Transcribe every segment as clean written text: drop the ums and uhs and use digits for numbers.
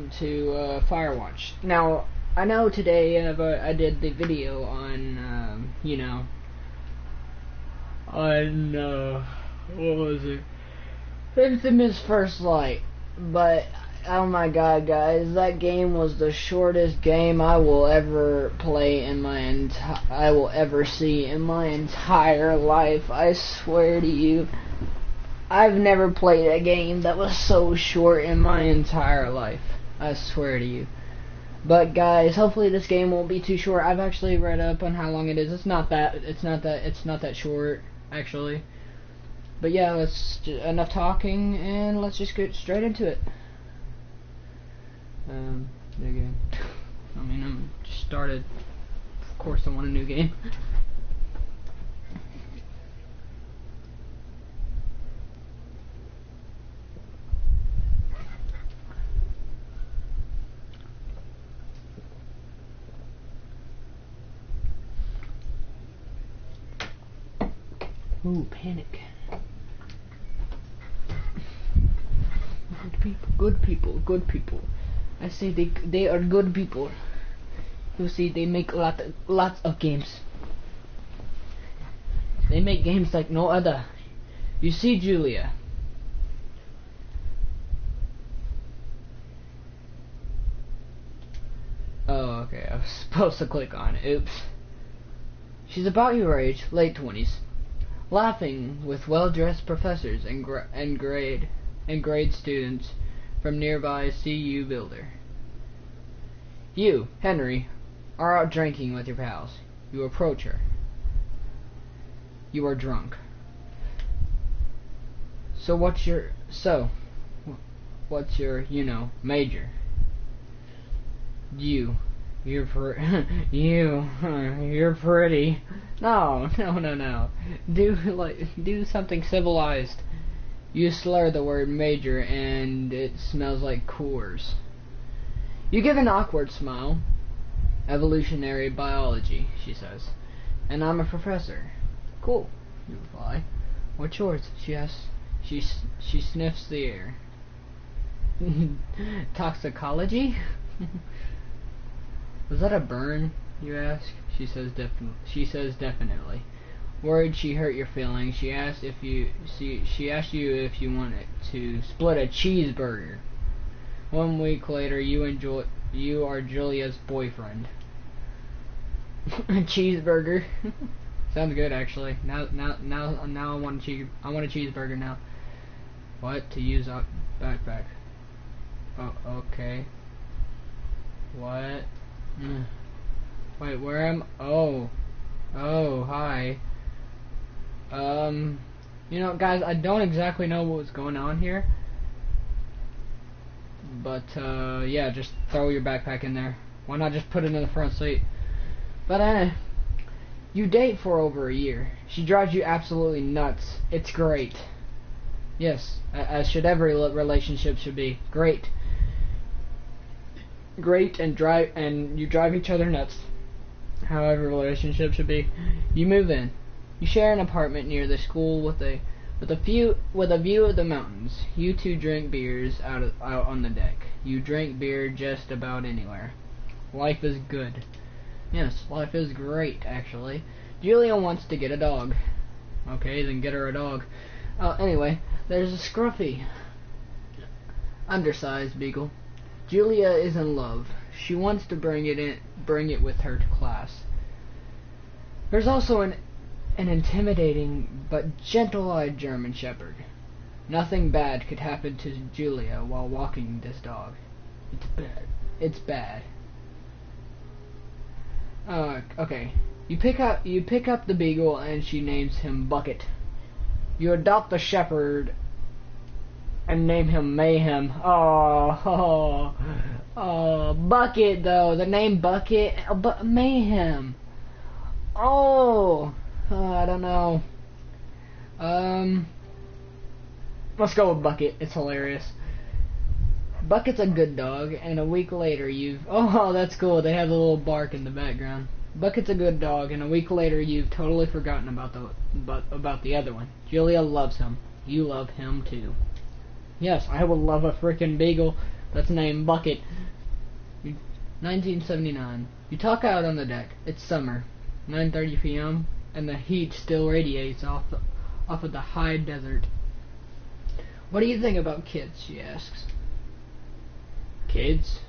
welcome to Firewatch. Now, I know today I did the video on, what was it? Infamous First Light. But, oh my god, guys, that game was the shortest game I will ever play in my I will ever see in my entire life. I swear to you. I've never played a game that was so short in my entire life. I swear to you. But guys, hopefully this game won't be too short. I've actually read up on how long it is. It's not that short, actually. But yeah, enough talking, and let's just get straight into it. New game. I mean, I'm just started. Of course, I want a new game. Ooh, panic. Good people. I say they are good people. You see, they make lots of games. They make games like no other. You see, Julia. Oh, okay. I was supposed to click on it. Oops. She's about your age, late 20s. Laughing with well-dressed professors and grade students from nearby CU builder. You, Henry, are out drinking with your pals. You approach her. You are drunk. What's your major? You're pretty. No. Do something civilized. You slur the word major and it smells like Coors. You give an awkward smile. Evolutionary biology, she says. And I'm a professor. Cool, you reply. What's yours? She asks. She sniffs the air. Toxicology? Was that a burn, you ask? She says definitely. Worried she hurt your feelings, she asked you if you wanted to split a cheeseburger. 1 week later, you are Julia's boyfriend. A cheeseburger. Sounds good, actually. Now I want a cheeseburger now. What? To use a backpack. Oh, okay. What? Wait, where am? Oh, hi. Guys, I don't exactly know what's going on here, but yeah, just throw your backpack in there. Why not just put it in the front seat? But you date for over a year. She drives you absolutely nuts. It's great. Yes, as should every relationship should be. Great, and you drive each other nuts. How every relationship should be. You move in. You share an apartment near the school with a view of the mountains. You two drink beers out on the deck. You drink beer just about anywhere. Life is good. Yes, life is great, actually. Julia wants to get a dog. Okay, then get her a dog. Anyway, there's a scruffy, undersized beagle. Julia is in love. She wants to bring it with her to class. There's also an intimidating but gentle-eyed German Shepherd. Nothing bad could happen to Julia while walking this dog. It's bad. Okay. You pick up the beagle and she names him Bucket. You adopt the shepherd and name him Mayhem. Oh, Bucket though. The name Bucket, but Mayhem. I don't know. Let's go with Bucket. It's hilarious. Bucket's a good dog, and a week later that's cool. They have a little bark in the background. Bucket's a good dog, and a week later you've totally forgotten about the other one. Julia loves him. You love him too. Yes, I would love a frickin' beagle that's named Bucket. 1979. You talk out on the deck. It's summer. 9:30 p.m. and the heat still radiates off of the high desert. What do you think about kids? She asks. Kids?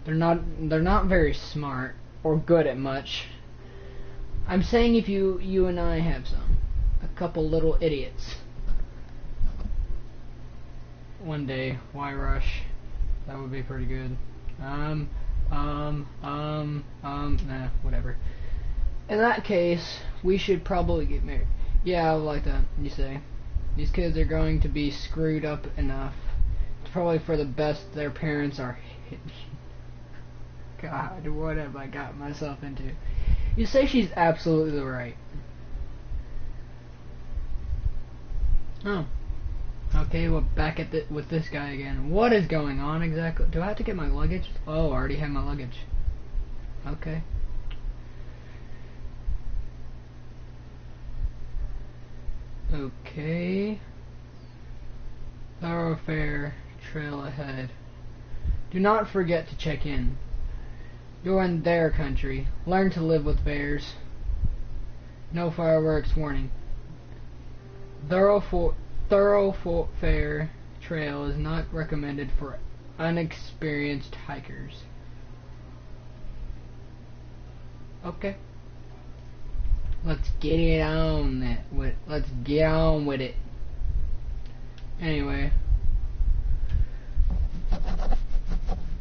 They're not very smart or good at much. I'm saying if you and I have some. A couple little idiots. One day, why rush? That would be pretty good. Nah, whatever. In that case, we should probably get married. Yeah, I would like that, you say. These kids are going to be screwed up enough. It's probably for the best their parents are hidden. God, what have I got myself into? You say she's absolutely right. Oh. Okay, well, back at with this guy again. What is going on exactly? Do I have to get my luggage? Oh, I already have my luggage. Okay. Okay. Thoroughfare trail ahead. Do not forget to check in. You're in their country. Learn to live with bears. No fireworks warning. Thoroughfare trail is not recommended for unexperienced hikers. Okay. Let's get it on let's get on with it. Anyway.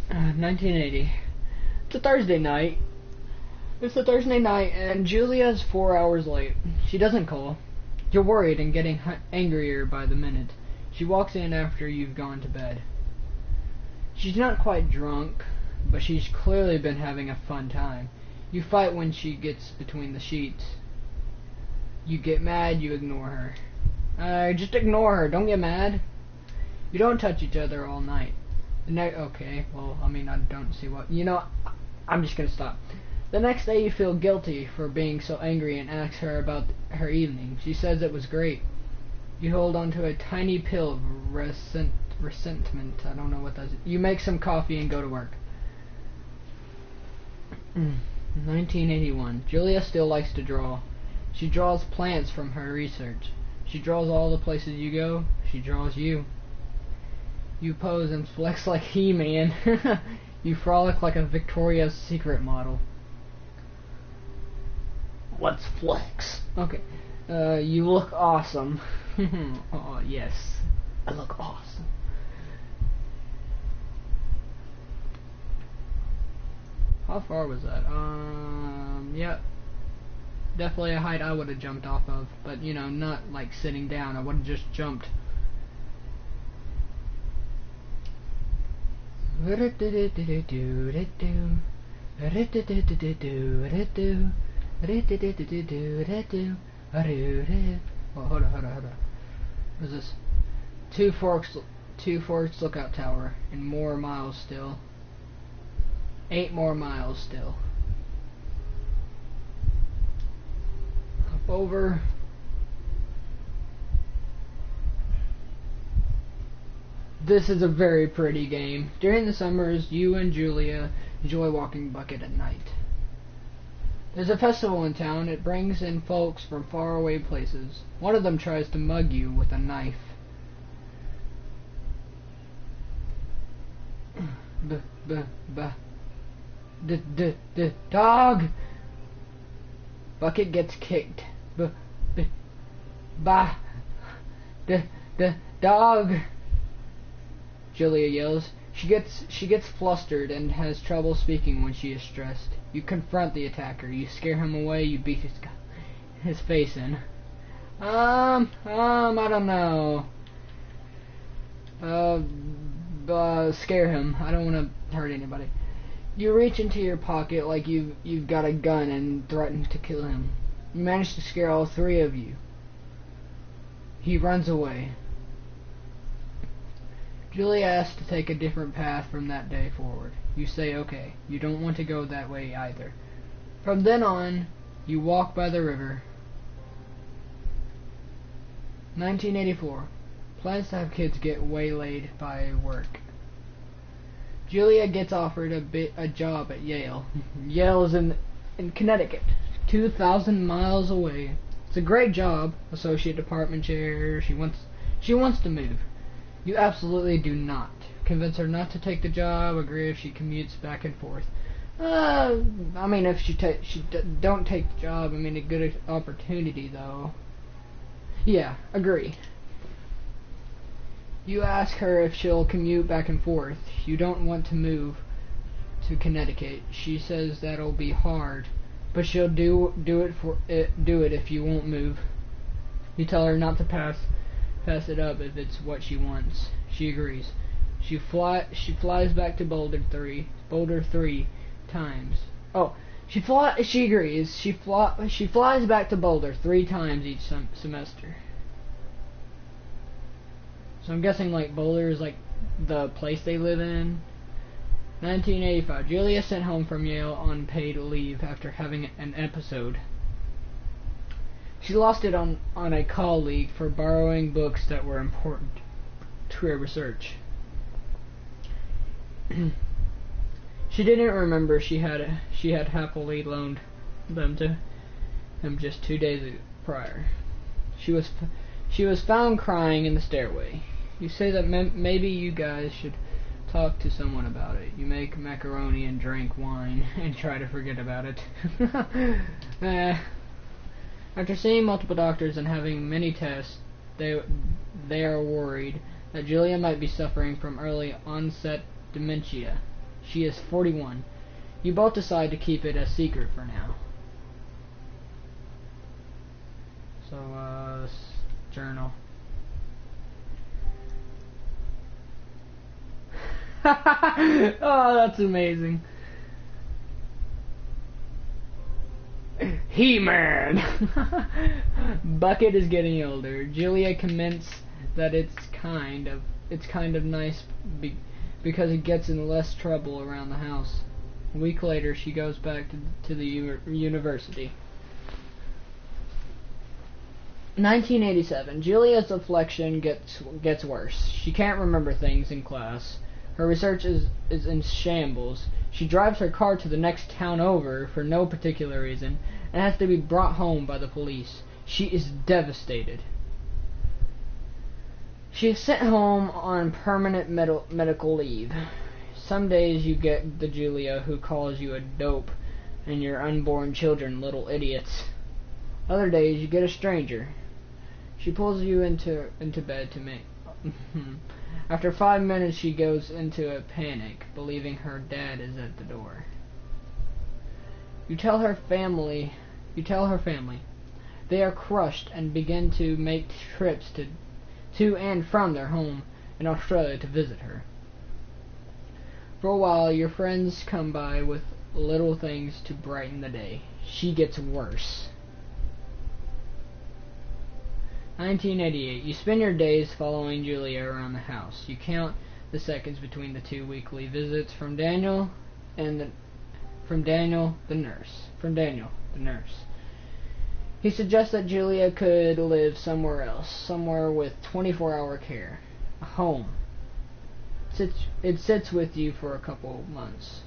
1980. It's a Thursday night. It's a Thursday night and Julia's 4 hours late. She doesn't call. You're worried and getting angrier by the minute. She walks in after you've gone to bed. She's not quite drunk, but she's clearly been having a fun time. You fight when she gets between the sheets. You get mad, you ignore her. Just ignore her, don't get mad. You don't touch each other all night. Okay, well, I mean, I don't see what... You know, I'm just gonna stop. The next day you feel guilty for being so angry and ask her about her evening. She says it was great. You hold on to a tiny pill of resentment. I don't know what that is. You make some coffee and go to work. 1981. Julia still likes to draw. She draws plants from her research. She draws all the places you go. She draws you. You pose and flex like He-Man. You frolic like a Victoria's Secret model. Let's flex. Okay. You look awesome. Oh, yes. I look awesome. How far was that? Yeah. Definitely a height I would have jumped off of. But, you know, not like sitting down. I would have just jumped. Oh, hold on. What is this? Two Forks Lookout Tower, and more miles still. 8 more miles still. Up over. This is a very pretty game. During the summers, you and Julia enjoy walking Bucket at night. There's a festival in town. It brings in folks from faraway places. One of them tries to mug you with a knife. Dog! Bucket gets kicked. Dog! Julia yells. She gets flustered and has trouble speaking when she is stressed. You confront the attacker. You scare him away. You beat his face in. I don't know. Scare him. I don't want to hurt anybody. You reach into your pocket like you've got a gun and threaten to kill him. You manage to scare all 3 of you. He runs away. Julia asks to take a different path from that day forward. You say okay. You don't want to go that way either. From then on, you walk by the river. 1984. Plans to have kids get waylaid by work. Julia gets offered a job at Yale. Yale is in Connecticut, 2,000 miles away. It's a great job, associate department chair. She wants to move. You absolutely do not. Convince her not to take the job. Agree if she commutes back and forth. I mean, if she don't take the job, I mean, a good opportunity though. Yeah, agree. You ask her if she'll commute back and forth. You don't want to move to Connecticut. She says that'll be hard, but she'll do it if you won't move. You tell her not to pass it up if it's what she wants. She agrees. She flies back to Boulder three times. Oh, she agrees. She flies back to Boulder 3 times each semester. So I'm guessing like Boulder is like the place they live in. 1985. Julia sent home from Yale on paid leave after having an episode. She lost it on a colleague for borrowing books that were important to her research. She didn't remember she had happily loaned them to him just 2 days prior. She was found crying in the stairway. You say that maybe you guys should talk to someone about it. You make macaroni and drink wine and try to forget about it. After seeing multiple doctors and having many tests, they are worried that Julia might be suffering from early onset dementia. She is 41. You both decide to keep it a secret for now. So, this journal. Oh, that's amazing. He-Man. Bucket is getting older. Julia comments that it's kind of nice because it gets in less trouble around the house. A week later, she goes back to the university. 1987. Julia's affliction gets worse. She can't remember things in class. Her research is in shambles. She drives her car to the next town over for no particular reason and has to be brought home by the police. She is devastated. She is sent home on permanent medical leave. Some days you get the Julia who calls you a dope and your unborn children little idiots. Other days you get a stranger. She pulls you into bed to make... After 5 minutes she goes into a panic, believing her dad is at the door. You tell her family. They are crushed and begin to make trips to and from their home in Australia to visit her. For a while, your friends come by with little things to brighten the day. She gets worse. 1988. You spend your days following Julia around the house. You count the seconds between the 2 weekly visits from Daniel the nurse. He suggests that Julia could live somewhere else, somewhere with 24-hour care, a home. It sits with you for a couple of months.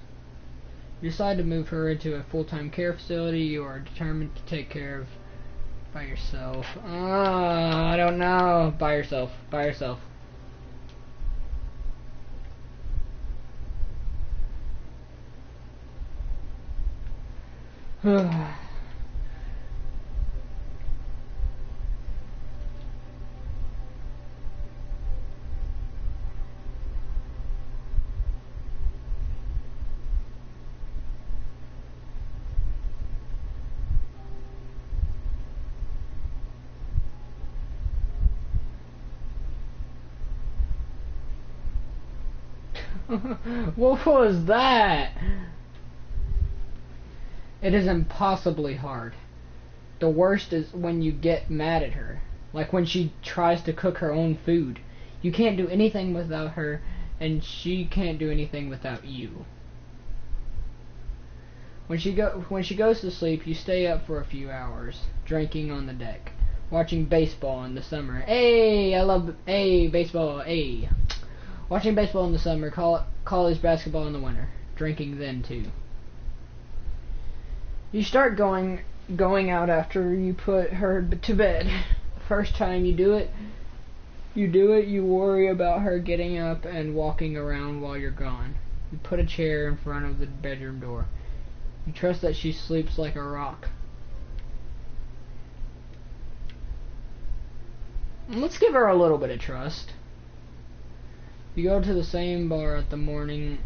You decide to move her into a full-time care facility. You are determined to take care of by yourself. I don't know. By yourself. What was that? It is impossibly hard. The worst is when you get mad at her. Like when she tries to cook her own food. You can't do anything without her, and she can't do anything without you. When she goes to sleep, you stay up for a few hours, drinking on the deck, watching baseball in the summer. Hey, I love baseball. Hey. Watching baseball in the summer, college basketball in the winter. Drinking then too. You start going out after you put her to bed. The first time you do it, you worry about her getting up and walking around while you're gone. You put a chair in front of the bedroom door. You trust that she sleeps like a rock. Let's give her a little bit of trust. You go to the same bar at the boring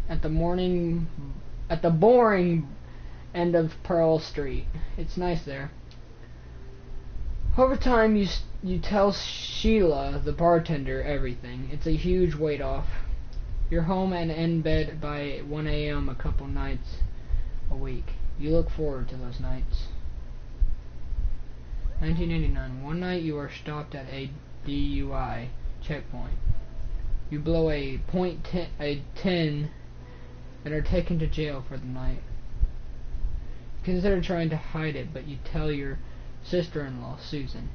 end of Pearl Street. It's nice there. Over time, you tell Sheila, the bartender, everything. It's a huge weight off. You're home and in bed by 1 a.m. a couple nights a week. You look forward to those nights. 1989. One night you are stopped at a DUI checkpoint. You blow a .10 and are taken to jail for the night. You consider trying to hide it, but you tell your sister-in-law, Susan.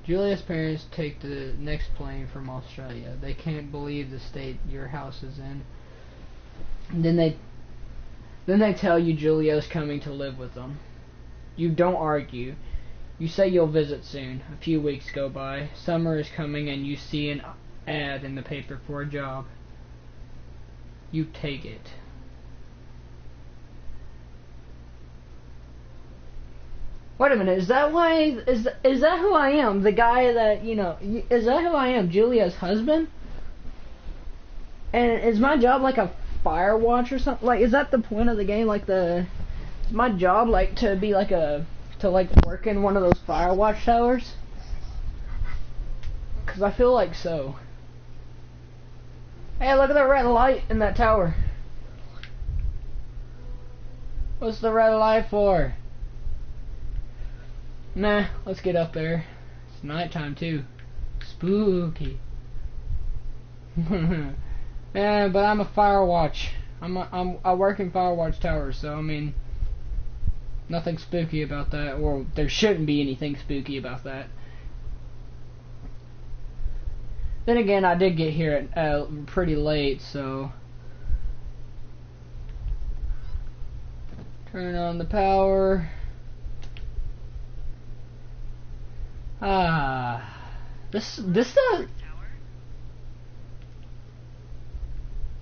Julia's parents take the next plane from Australia. They can't believe the state your house is in. And then they tell you Julia's coming to live with them. You don't argue. You say you'll visit soon. A few weeks go by. Summer is coming and you see an ad in the paper for a job. You take it. Wait a minute, is that who I am? The guy that, is that who I am? Julia's husband? And is my job like a Firewatch or something? Like, is that the point of the game? Like, is my job like to be like to work in one of those Firewatch towers? Cause I feel like so. Hey, look at that red light in that tower. What's the red light for? Nah, let's get up there. It's nighttime too. Spooky. Yeah, but I'm a Firewatch. I work in Firewatch towers, so I mean, nothing spooky about that. Or there shouldn't be anything spooky about that. Then again, I did get here at pretty late, so turn on the power. This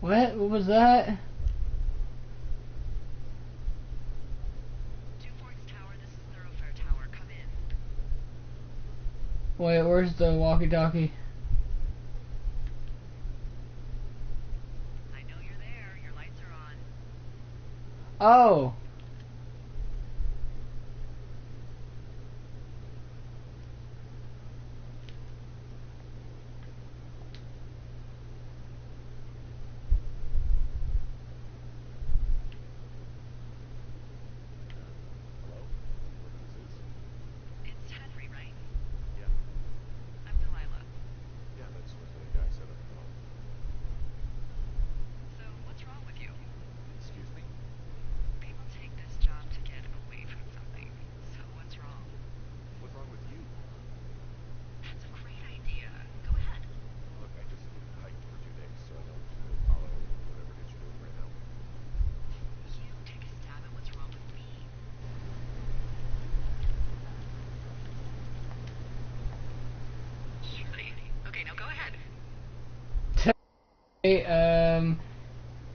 What was that? 2 Forks Tower, this is Thoroughfare Tower, come in. Wait, where's the walkie-talkie? I know you're there, your lights are on. Oh!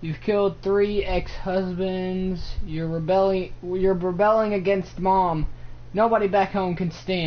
You've killed 3 ex-husbands. You're rebelling against Mom. Nobody back home can stand